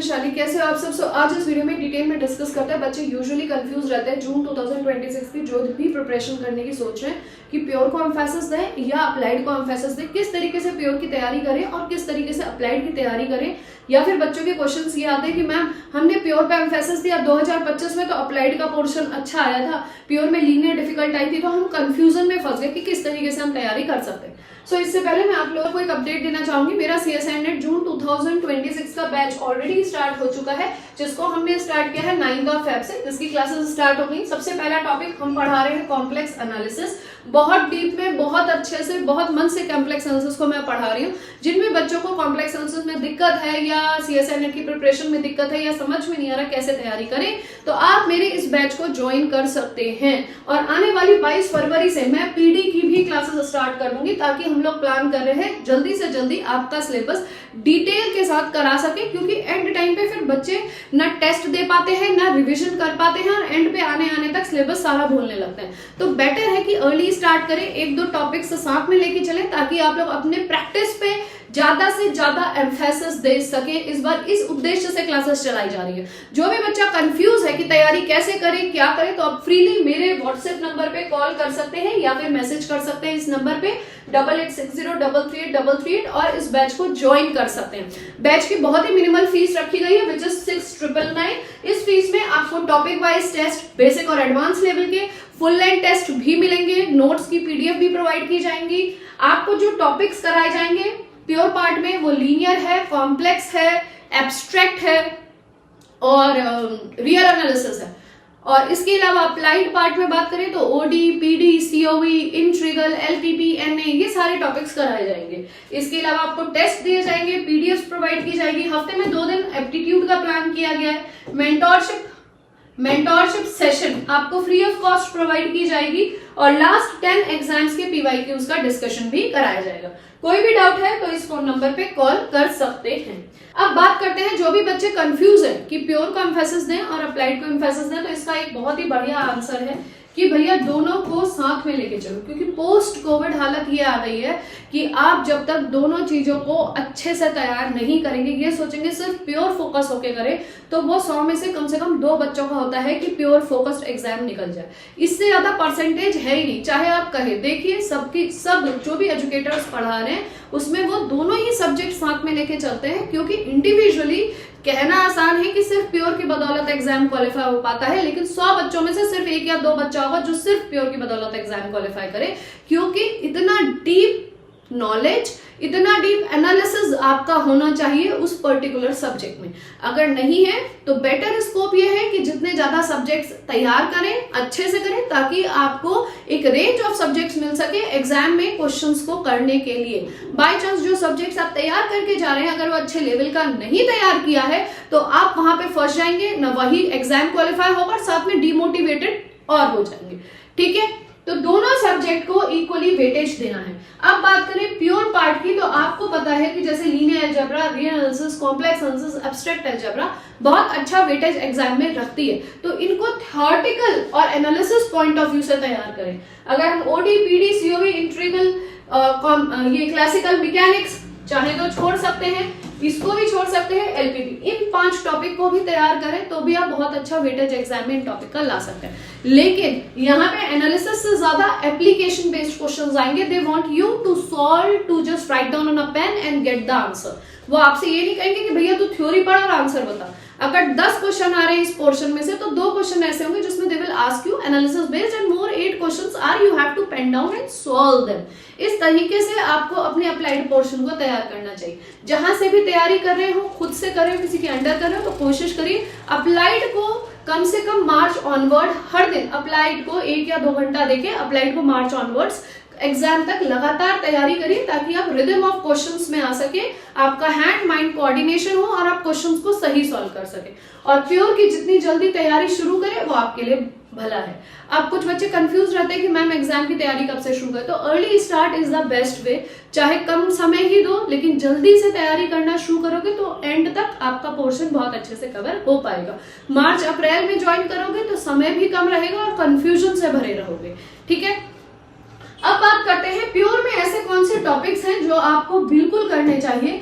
वैशाली, कैसे हो आप सब। आज इस वीडियो में डिटेल में डिस्कस करते हैं। बच्चे यूजुअली कंफ्यूज रहते हैं जून 2026 की जो भी प्रिपरेशन करने की सोच रहे हैं कि प्योर को एम्फेसिस दें या अप्लाइड को एम्फेसिस दें, किस तरीके से प्योर की तैयारी करें और किस तरीके से अप्लाइड की तैयारी करें। या फिर बच्चों के क्वेश्चंस ये आते हैं कि मैम हमने प्योर पे एम्फेसिस दिया 2025 में तो अप्लाइड का पोर्शन अच्छा आया था, प्योर में लीनियर डिफिकल्ट आई थी, तो हम कंफ्यूजन में फंस गए कि किस तरीके से हम तैयारी कर सकते हैं। सो इससे पहले मैं आप लोगों को एक अपडेट देना चाहूंगी। मेरा CSIR नेट जून 2026 का बैच ऑलरेडी स्टार्ट हो चुका है, जिसको हमने स्टार्ट किया है 9 फेब से, जिसकी क्लासेस स्टार्ट हो गई। सबसे पहला टॉपिक हम पढ़ा रहे हैं कॉम्प्लेक्स एनालिसिस। बहुत डीप में, बहुत अच्छे से, बहुत मन से कॉम्प्लेक्स एनालिसिस को मैं पढ़ा रही हूँ। जिनमें बच्चों को कॉम्प्लेक्स एनालिसिस में दिक्कत है या CSIR नेट की प्रिपरेशन में दिक्कत है या समझ में नहीं आ रहा कैसे तैयारी करें, तो आप मेरे इस बैच को ज्वाइन कर सकते हैं। और आने वाली 22 फरवरी से मैं PD की भी क्लासेस स्टार्ट कर दूंगी, ताकि हम लोग प्लान कर रहे हैं जल्दी से जल्दी आपका सिलेबस डिटेल के साथ करा सके, क्योंकि एंड टाइम पे फिर बच्चे ना टेस्ट दे पाते हैं ना रिवीजन कर पाते हैं और एंड पे आने तक सिलेबस सारा भूलने लगते हैं। तो बेटर है कि अर्ली स्टार्ट करें, 1-2 टॉपिक्स साथ में लेके चलें, ताकि आप लोग अपने प्रैक्टिस पे ज्यादा से ज्यादा एम्फेसिस दे सके। इस बार इस उद्देश्य से क्लासेस चलाई जा रही है। जो भी बच्चा कंफ्यूज है कि तैयारी कैसे करें, क्या करें, तो आप फ्रीली मेरे व्हाट्सएप नंबर पे कॉल कर सकते हैं या फिर मैसेज कर सकते हैं इस नंबर पे 8860333838 और इस बैच को ज्वाइन कर सकते हैं। बैच की बहुत ही मिनिमल फीस रखी गई है, विच इज 6999। इस फीस में आपको टॉपिक वाइज टेस्ट, बेसिक और एडवांस लेवल के फुल लेंथ टेस्ट भी मिलेंगे, नोट्स की PDF भी प्रोवाइड की जाएंगी। आपको जो टॉपिक्स कराए जाएंगे प्योर पार्ट में वो लीनियर है, कॉम्प्लेक्स है, एब्स्ट्रैक्ट है और रियल एनालिसिस है। और इसके अलावा अप्लाइड पार्ट में बात करें तो OD, PD, COE, integral, LTP, NA ये सारे टॉपिक्स कराए जाएंगे। इसके अलावा आपको टेस्ट दिए जाएंगे, PDFs प्रोवाइड की जाएगी। हफ्ते में 2 दिन एप्टीट्यूड का प्लान किया गया है। मेंटोरशिप सेशन आपको फ्री ऑफ कॉस्ट प्रोवाइड की जाएगी और लास्ट 10 एग्जाम्स के PYQs का डिस्कशन भी कराया जाएगा। कोई भी डाउट है तो इस फोन नंबर पे कॉल कर सकते हैं। अब बात करते हैं जो भी बच्चे कंफ्यूज है कि प्योर को एम्फेसिस दें और अप्लाइड को एम्फेसिस दें, तो इसका एक बहुत ही बढ़िया आंसर है कि भैया दोनों को साथ में लेके चलो, क्योंकि पोस्ट कोविड हालत ये आ गई है कि आप जब तक दोनों चीजों को अच्छे से तैयार नहीं करेंगे, ये सोचेंगे सिर्फ प्योर फोकस होके करें, तो वो 100 में से कम 2 बच्चों का होता है कि प्योर फोकस्ड एग्जाम निकल जाए। इससे ज्यादा परसेंटेज है ही नहीं। चाहे आप कहे, देखिए सब जो भी एजुकेटर्स पढ़ा रहे हैं उसमें वो दोनों ही सब्जेक्ट साथ में लेके चलते हैं, क्योंकि इंडिविजुअली कहना आसान है कि सिर्फ प्योर की बदौलत एग्जाम क्वालिफाई हो पाता है, लेकिन 100 बच्चों में से सिर्फ 1 या 2 बच्चा होगा जो सिर्फ प्योर की बदौलत एग्जाम क्वालिफाई करे, क्योंकि इतना डीप नॉलेज, इतना डीप एनालिसिस आपका होना चाहिए उस पर्टिकुलर सब्जेक्ट में। अगर नहीं है तो बेटर स्कोप ये है कि जितने ज्यादा सब्जेक्ट्स तैयार करें, अच्छे से करें, ताकि आपको एक रेंज ऑफ सब्जेक्ट्स मिल सके एग्जाम में क्वेश्चंस को करने के लिए। बाय चांस जो सब्जेक्ट्स आप तैयार करके जा रहे हैं, अगर वो अच्छे लेवल का नहीं तैयार किया है तो आप वहां पे फंस जाएंगे, न वही एग्जाम क्वालिफाई होगा, साथ में डिमोटिवेटेड और हो जाएंगे। ठीक है, तो दोनों सब्जेक्ट को इक्वली वेटेज देना है। अब बात करें प्योर पार्ट की, तो आपको पता है कि जैसे linear algebra, real analysis, complex analysis, abstract algebra बहुत अच्छा वेटेज एग्जाम में रखती है, तो इनको थ्योरेटिकल और एनालिसिस पॉइंट ऑफ व्यू से तैयार करें। अगर हम OD, PD, COE, इंट्रीगल, ये क्लासिकल मैकेनिक्स चाहे तो छोड़ सकते हैं, इसको भी छोड़ सकते हैं, LPP, इन 5 टॉपिक को भी तैयार करें तो भी आप बहुत अच्छा वेटेज एग्जाम में इन टॉपिक का ला सकते हैं। लेकिन यहाँ पे एनालिसिस से ज्यादा एप्लीकेशन बेस्ड क्वेश्चंस आएंगे। They want you to solve, to just write down on a pen and get the answer. वो आपसे ये नहीं कहेंगे कि भैया तू थ्योरी पढ़ और आंसर बता। अगर 10 क्वेश्चन आ रहे हैं इस पोर्शन में से, तो 2 क्वेश्चन ऐसे होंगे जिसमें they will ask you analysis based and more 8 questions are you have to pen down and solve them. इस तरीके से आपको अपने अप्लाइड पोर्शन को तैयार करना चाहिए। जहां से भी तैयारी कर रहे हो, खुद से कर रहे हो, किसी के अंडर कर रहे हो, तो कोशिश करिए अप्लाइड को कम से कम मार्च ऑनवर्ड हर दिन अप्लाइड को 1 या 2 घंटा देके अप्लाइड को मार्च ऑनवर्ड्स एग्जाम तक लगातार तैयारी करिए, ताकि आप रिदम ऑफ क्वेश्चंस में आ सके, आपका हैंड माइंड कोऑर्डिनेशन हो और आप क्वेश्चंस को सही सॉल्व कर सके। और प्योर की जितनी जल्दी तैयारी शुरू करें वो आपके लिए भला है। अब कुछ बच्चे कंफ्यूज रहते हैं कि मैम एग्जाम की तैयारी कब से शुरू करें, तो early start is the best way. चाहे कम समय ही दो, लेकिन जल्दी से तैयारी करना शुरू करोगे तो एंड तक आपका पोर्शन बहुत अच्छे से कवर हो पाएगा। मार्च अप्रैल में ज्वाइन करोगे तो समय भी कम रहेगा और कंफ्यूजन से भरे रहोगे। ठीक है, अब बात करते हैं प्योर में ऐसे कौन से टॉपिक्स हैं जो आपको बिल्कुल करने चाहिए,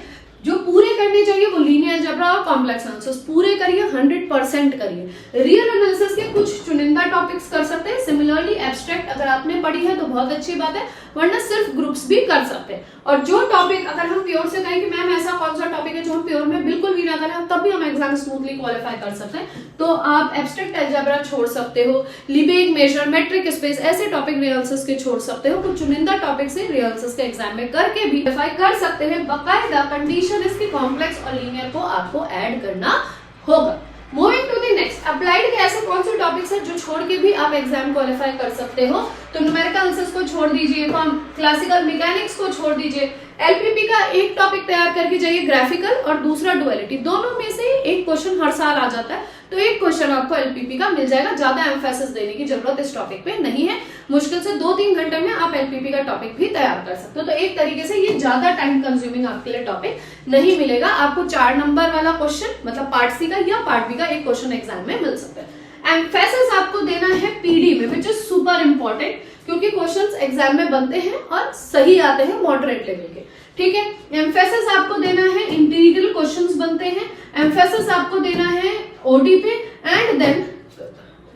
जो पूरे करने चाहिए वो लीनियर अलजेब्रा और कॉम्प्लेक्स आंसर्स पूरे करिए, 100% करिए। रियल एनालिसिस के कुछ चुनिंदा टॉपिक्स कर सकते हैं। सिमिलरली एब्स्ट्रैक्ट अगर आपने पढ़ी है तो बहुत अच्छी बात है, वरना सिर्फ ग्रुप्स भी कर सकते हैं। और जो टॉपिक अगर हम प्योर से कहें कि मैम ऐसा कौन सा टॉपिक है जो हम प्योर में बिल्कुल भी ना करें तब भी हम एग्जाम स्मूथली क्वालिफाई कर सकते हैं, तो आप एब्स्ट्रैक्ट अलजेब्रा छोड़ सकते हो, लिबेग मेजर, मेट्रिक स्पेस, ऐसे टॉपिक रियल्सिस के छोड़ सकते हो। कुछ चुनिंदा टॉपिक से रियल्सिस के एग्जाम में करके भी क्वालिफाई कर सकते हैं। बाकायदा कंडीशन इसकी कॉम्प्लेक्स और लीनियर को आपको ऐड करना होगा। Moving to the next, applied के ऐसे कौन से टॉपिक्स हैं जो छोड़ के भी आप एग्जाम क्वालिफाई कर सकते हो? तो न्यूमेरिकल एनालिसिस को छोड़ दीजिए, क्लासिकल मैकेनिक्स को छोड़ दीजिए, एलपीपी का एक टॉपिक तैयार करके जाइए ग्राफिकल और दूसरा डुअलिटी, दोनों में से एक क्वेश्चन हर साल आ जाता है, तो एक क्वेश्चन आपको एलपीपी का मिल जाएगा। ज्यादा एम्फेसिस देने की जरूरत इस टॉपिक पे नहीं है, मुश्किल से 2-3 घंटे में आप एलपीपी का टॉपिक भी तैयार कर सकते हो। तो एक तरीके से ये ज्यादा टाइम कंज्यूमिंग आपके लिए टॉपिक नहीं मिलेगा। आपको 4 नंबर वाला क्वेश्चन मतलब पार्ट सी का या पार्ट बी का एक क्वेश्चन एग्जाम में मिल सकता है। एम्फेसिस आपको देना है पीडी में, विच इज सुपर इंपॉर्टेंट, क्योंकि क्वेश्चंस एग्जाम में बनते हैं और सही आते हैं मॉडरेट लेवल के, ठीक है। एम्फेसिस आपको देना है इंटीग्रल क्वेश्चंस बनते हैं, एम्फेसिस आपको देना है ओडी पे and then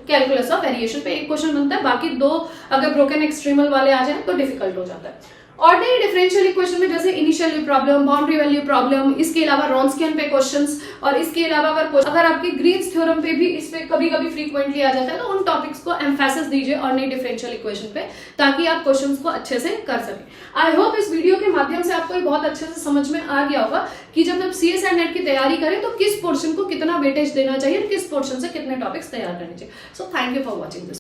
calculus of variation पे एक क्वेश्चन बनता है, बाकी 2 अगर ब्रोकन एक्सट्रीमल वाले आ जाए तो डिफिकल्ट हो जाता है। ऑर्डिनरी डिफरेंशियल इक्वेशन में जैसे initial problem, boundary value problem, इसके अलावा रॉन्स्कियन पे क्वेश्चंस, और इसके अलावा अगर आपके ग्रीन्स थ्योरम पे भी इस पे कभी कभी फ्रीक्वेंटली आ जाता है, तो उन टॉपिक्स को एम्फेसिस दीजिए ऑर्डिनरी डिफरेंशियल इक्वेशन पे, ताकि आप क्वेश्चंस को अच्छे से कर सकें। आई होप इस वीडियो के माध्यम से आपको बहुत अच्छे से समझ में आ गया होगा कि जब आप सीएस एंड नेट की तैयारी करें तो किस पोर्शन को कितना वेटेज देना चाहिए, किस पोर्शन से कितने टॉपिक्स तैयार करने चाहिए। So thank you for watching this.